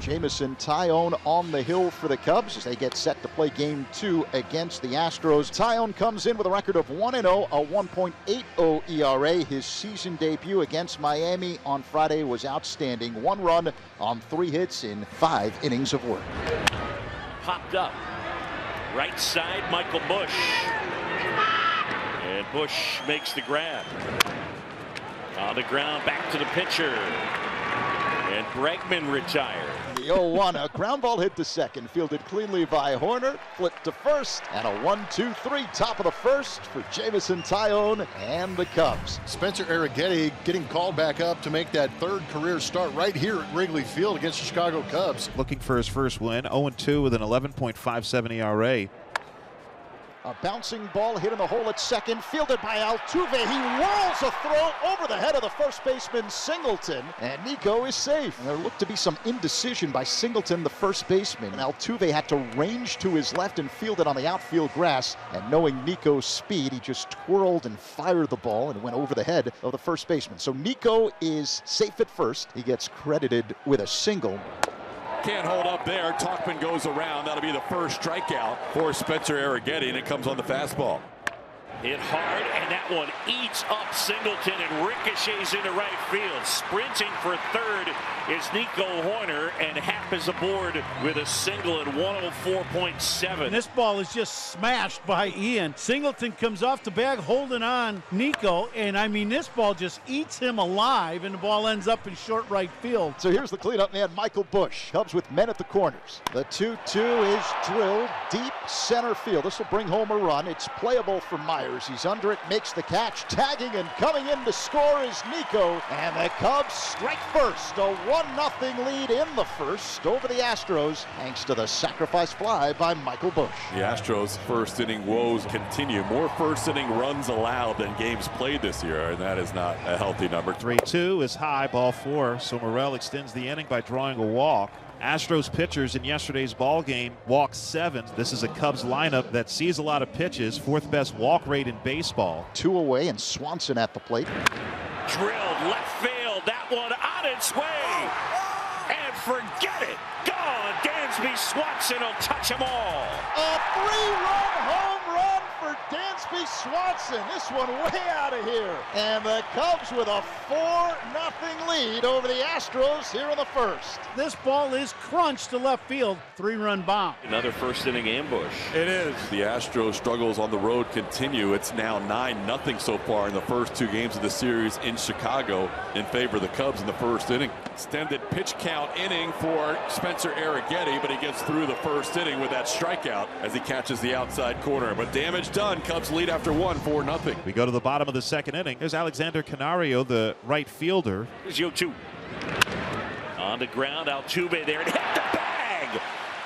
Jameson Tyion on the hill for the Cubs as they get set to play Game 2 against the Astros. Tyion comes in with a record of 1-0, a 1.80 ERA. His season debut against Miami on Friday was outstanding. 1 run on 3 hits in 5 innings of work. Popped up. Right side, Michael Busch. And Busch makes the grab. On the ground, back to the pitcher. And Bregman retired. The 0-1, a ground ball hit to second, fielded cleanly by Horner, flipped to first, and a 1-2-3 top of the first for Jameson Tyion and the Cubs. Spencer Arrighetti getting called back up to make that 3rd career start right here at Wrigley Field against the Chicago Cubs. Looking for his first win, 0-2 with an 11.57 ERA. A bouncing ball hit in the hole at second, fielded by Altuve. He whirls a throw over the head of the first baseman Singleton, and Nico is safe. And there looked to be some indecision by Singleton, the first baseman. And Altuve had to range to his left and field it on the outfield grass. And knowing Nico's speed, he just twirled and fired the ball and went over the head of the first baseman. So Nico is safe at first. He gets credited with a single. Can't hold up there. Talkman goes around. That'll be the first strikeout for Spencer Arrighetti, and it comes on the fastball. Hit hard, and that one eats up Singleton and ricochets into right field. Sprinting for third is Nico Horner, and Happ is aboard with a single at 104.7. This ball is just smashed by Ian. Singleton comes off the bag holding on Nico, and I mean, this ball just eats him alive, and the ball ends up in short right field. So here's the cleanup man, Michael Busch. Cubs with men at the corners. The 2-2 is drilled deep center field. This will bring home a run. It's playable for Myers. He's under it, makes the catch, tagging and coming in to score is Nico. And the Cubs strike first. A 1-0 lead in the first over the Astros, thanks to the sacrifice fly by Michael Busch. The Astros' first inning woes continue. More first inning runs allowed than games played this year, and that is not a healthy number. 3-2 is high, ball 4. So Morel extends the inning by drawing a walk. Astros pitchers in yesterday's ball game walked 7. This is a Cubs lineup that sees a lot of pitches, 4th best walk rate in baseball. 2 away and Swanson at the plate. Drilled left field. That one on its way. And forget it. Gone. Dansby Swanson will touch them all. A 3-run home run for Dansby Swanson. This one way out of here. And the Cubs with a 4-0 lead over the Astros here in the first. This ball is crunched to left field. 3-run bomb. Another first inning ambush. It is. The Astros struggles on the road continue. It's now 9-0 so far in the first 2 games of the series in Chicago in favor of the Cubs in the first inning. Extended pitch count inning for Spencer Arrighetti, but he gets through the first inning with that strikeout as he catches the outside corner. But damage done. Cubs lead after 1, 4-0. We go to the bottom of the 2nd inning. There's Alexander Canario, the right fielder. Here's 0-2. On the ground, Altuve there and hit the bag.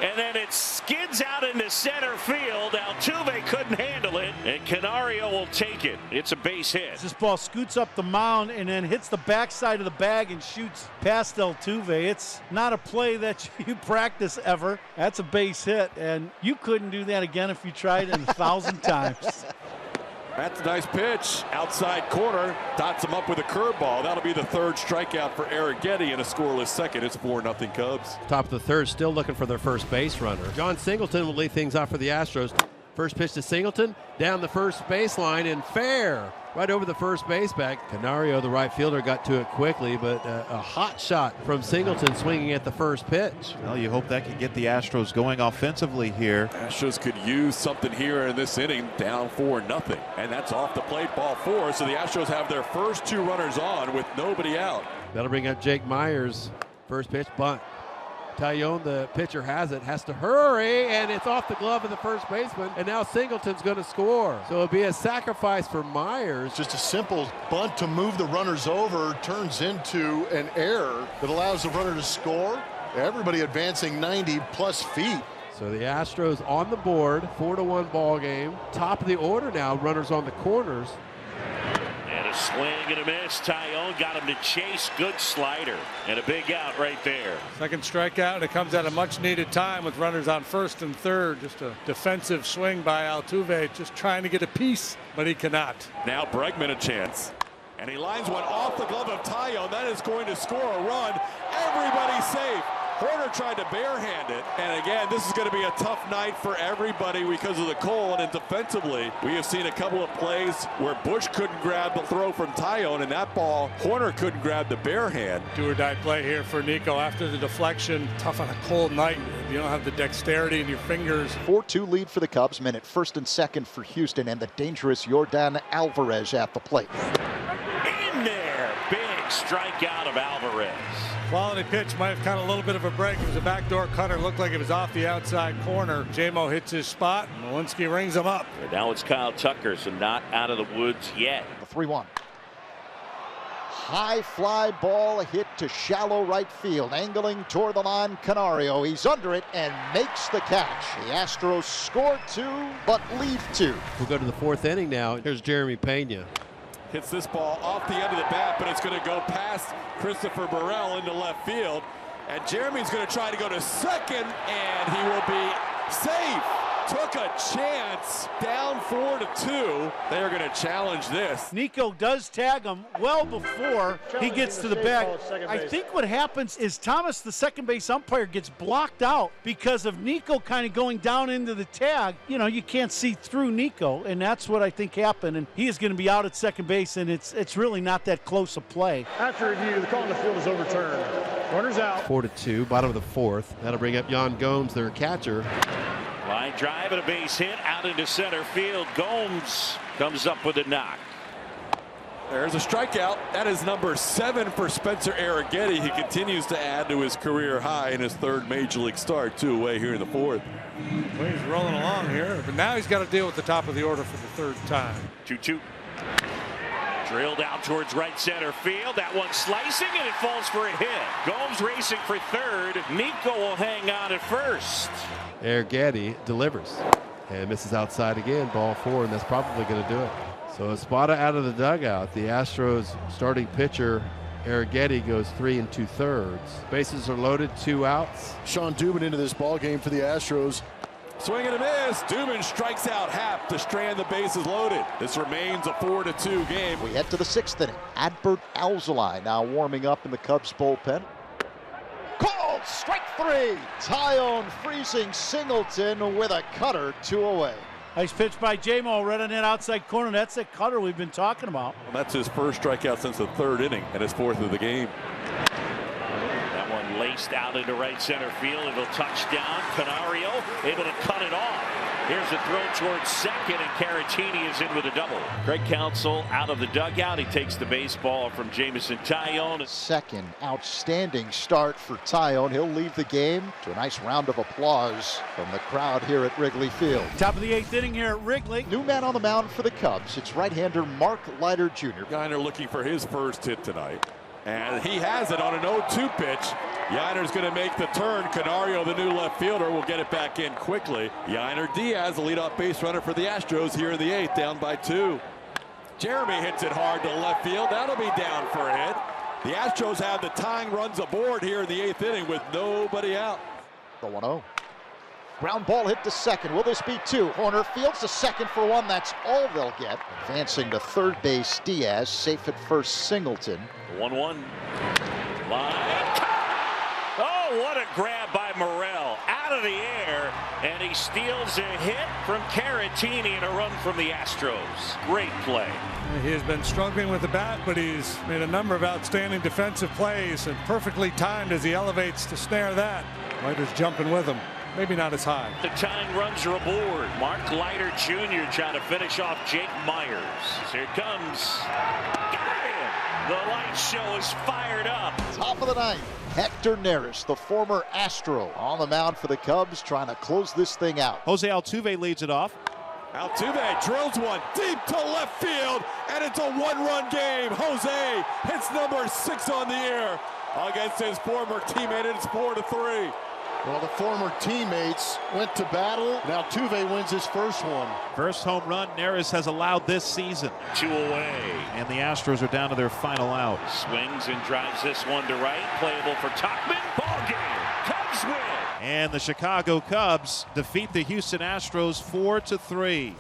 And then it skids out into center field. Altuve couldn't handle it, and Canario will take it. It's a base hit. This ball scoots up the mound and then hits the backside of the bag and shoots past Altuve. It's not a play that you practice ever. That's a base hit, and you couldn't do that again if you tried it 1,000 times. That's a nice pitch. Outside corner. Dots him up with a curveball. That'll be the 3rd strikeout for Arrighetti in a scoreless second. It's 4-0 Cubs. Top of the 3rd, still looking for their first base runner. John Singleton will lead things off for the Astros. First pitch to Singleton, down the first baseline and fair. Right over the first base back. Canario, the right fielder, got to it quickly, but a hot shot from Singleton swinging at the first pitch. Well, you hope that can get the Astros going offensively here. Astros could use something here in this inning, down 4-0. And that's off the plate, ball 4. So the Astros have their first 2 runners on with nobody out. That'll bring up Jake Myers. First pitch, bunt. Tyion, the pitcher, has to hurry, and it's off the glove of the first baseman, and now Singleton's going to score. So it'll be a sacrifice for Myers. Just a simple bunt to move the runners over turns into an error that allows the runner to score. Everybody advancing 90+ feet. So the Astros on the board, 4-1 ball game. Top of the order now, runners on the corners. And a swing and a miss. Tyion got him to chase. Good slider. And a big out right there. Second strikeout, and it comes at a much-needed time with runners on first and third. Just a defensive swing by Altuve, just trying to get a piece, but he cannot. Now Bregman a chance. And he lines one off the glove of Tyion. That is going to score a run. Everybody's safe. Horner tried to barehand it. And again, this is going to be a tough night for everybody because of the cold. And defensively, we have seen a couple of plays where Bush couldn't grab the throw from Tyion, and that ball, Horner couldn't grab the barehand. Do or die play here for Nico after the deflection. Tough on a cold night. You don't have the dexterity in your fingers. 4-2 lead for the Cubs. Men at first and second for Houston, and the dangerous Yordan Alvarez at the plate. In there, big strikeout of Alvarez. Quality pitch, might have caught a little bit of a break. It was a backdoor cutter, looked like it was off the outside corner. J-Mo hits his spot, and Malinsky rings him up. And now it's Kyle Tucker, so not out of the woods yet. The 3-1. High fly ball hit to shallow right field, angling toward the line. Canario, he's under it and makes the catch. The Astros score 2, but leave 2. We'll go to the 4th inning now. Here's Jeremy Pena. Hits this ball off the end of the bat, but it's going to go past Christopher Burrell into left field. And Jeremy's going to try to go to second, and he will be safe. Took a chance, down 4-2. They are going to challenge this. Nico does tag him well before he gets to the bag. I think what happens is Thomas, the second base umpire, gets blocked out because of Nico kind of going down into the tag. You know, you can't see through Nico, and that's what I think happened. And he is going to be out at second base, and it's really not that close a play. After review, the call on the field is overturned. Runners out. 4-2, bottom of the 4th. That'll bring up Tyion Gomes, their catcher. Line drive and a base hit out into center field. Gomes comes up with a knock. There's a strikeout. That is number 7 for Spencer Arrighetti. He continues to add to his career high in his 3rd major league start. 2 away here in the 4th. Well, he's rolling along here, but now he's got to deal with the top of the order for the 3rd time. 2-2. Drilled out towards right center field. That one slicing, and it falls for a hit. Gomes racing for 3rd. Nico will hang on at 1st. Arrighetti delivers and misses outside again, ball 4, and that's probably going to do it. So Espada out of the dugout. The Astros starting pitcher Arrighetti goes 3 2/3. Bases are loaded, 2 outs. Sean Dubin into this ball game for the Astros. Swing and a miss. Dubin strikes out Happ to strand the bases loaded. This remains a 4-2 game. We head to the 6th inning. Adbert Alzolay now warming up in the Cubs bullpen. Called strike 3. Tyion freezing Singleton with a cutter, 2 away. Nice pitch by J-Mo right on that outside corner. That's that cutter we've been talking about. Well, that's his first strikeout since the 3rd inning and his 4th of the game. That one laced out into right center field. It'll touch down. Canario able to cut it off. Here's a throw towards second, and Caratini is in with a double. Greg Counsell out of the dugout. He takes the baseball from Jameson Tyion. Second outstanding start for Tyion. He'll leave the game to a nice round of applause from the crowd here at Wrigley Field. Top of the 8th inning here at Wrigley. New man on the mound for the Cubs. It's right-hander Mark Leiter Jr. Yiner looking for his first hit tonight. And he has it on an 0-2 pitch. Yiner's going to make the turn. Canario, the new left fielder, will get it back in quickly. Yiner Diaz, the leadoff base runner for the Astros here in the 8th, down by 2. Jeremy hits it hard to left field. That'll be down for a hit. The Astros have the tying runs aboard here in the 8th inning with nobody out. The 1-0. Ground ball hit to second. Will this be 2? Horner fields to second for 1. That's all they'll get. Advancing to 3rd base, Diaz. Safe at 1st, Singleton. 1-1. Line. Oh, what a grab by Morel. Out of the air, and he steals a hit from Caratini and a run from the Astros. Great play. He has been struggling with the bat, but he's made a number of outstanding defensive plays and perfectly timed as he elevates to snare that. Leiter's jumping with him. Maybe not as high. The tying runs are aboard. Mark Leiter Jr. trying to finish off Jake Myers. Here it comes. Got him. The light show is fired up. Top of the 9th. Hector Nerys, the former Astro, on the mound for the Cubs, trying to close this thing out. Jose Altuve leads it off. Altuve drills one deep to left field, and it's a 1-run game. Jose hits number 6 on the air against his former teammate. It's 4-3. Well, the former teammates went to battle. Now Altuve wins his first one. First home run Nerys has allowed this season. 2 away. And the Astros are down to their final out. Swings and drives this one to right. Playable for Topman. Ball game. Cubs win. And the Chicago Cubs defeat the Houston Astros 4-3.